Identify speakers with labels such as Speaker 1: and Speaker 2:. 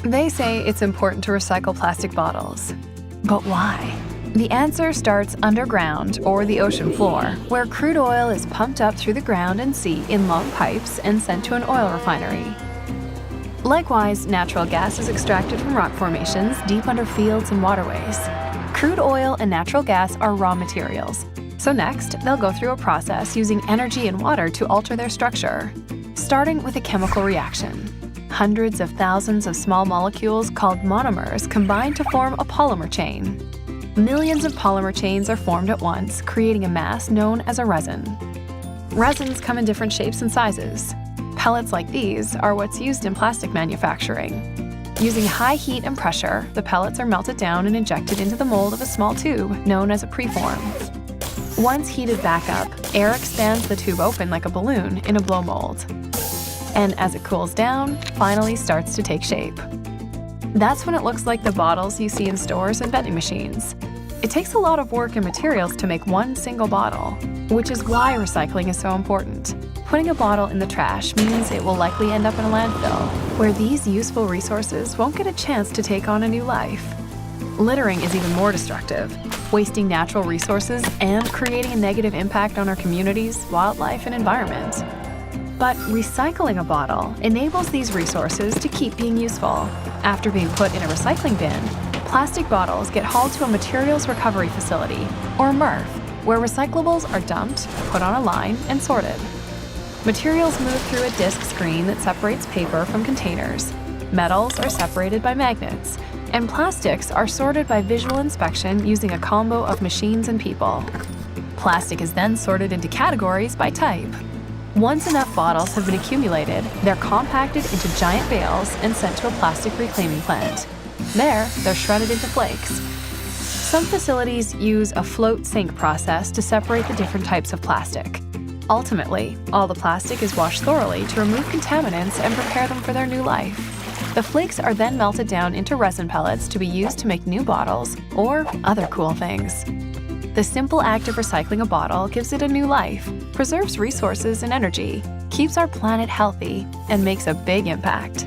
Speaker 1: They say it's important to recycle plastic bottles. But why? The answer starts underground or the ocean floor, where crude oil is pumped up through the ground and sea in long pipes and sent to an oil refinery. Likewise, natural gas is extracted from rock formations deep under fields and waterways. Crude oil and natural gas are raw materials. So next, they'll go through a process using energy and water to alter their structure, starting with a chemical reaction. Hundreds of thousands of small molecules called monomers combine to form a polymer chain. Millions of polymer chains are formed at once, creating a mass known as a resin. Resins come in different shapes and sizes. Pellets like these are what's used in plastic manufacturing. Using high heat and pressure, the pellets are melted down and injected into the mold of a small tube known as a preform. Once heated back up, air expands the tube open like a balloon in a blow mold. And as it cools down, finally starts to take shape. That's when it looks like the bottles you see in stores and vending machines. It takes a lot of work and materials to make one single bottle, which is why recycling is so important. Putting a bottle in the trash means it will likely end up in a landfill, where these useful resources won't get a chance to take on a new life. Littering is even more destructive, wasting natural resources and creating a negative impact on our communities, wildlife, and environment. But recycling a bottle enables these resources to keep being useful. After being put in a recycling bin, plastic bottles get hauled to a materials recovery facility, or MRF, where recyclables are dumped, put on a line, and sorted. Materials move through a disc screen that separates paper from containers. Metals are separated by magnets, and plastics are sorted by visual inspection using a combo of machines and people. Plastic is then sorted into categories by type. Once enough bottles have been accumulated, they're compacted into giant bales and sent to a plastic reclaiming plant. There, they're shredded into flakes. Some facilities use a float sink process to separate the different types of plastic. Ultimately, all the plastic is washed thoroughly to remove contaminants and prepare them for their new life. The flakes are then melted down into resin pellets to be used to make new bottles or other cool things. The simple act of recycling a bottle gives it a new life, preserves resources and energy, keeps our planet healthy, and makes a big impact.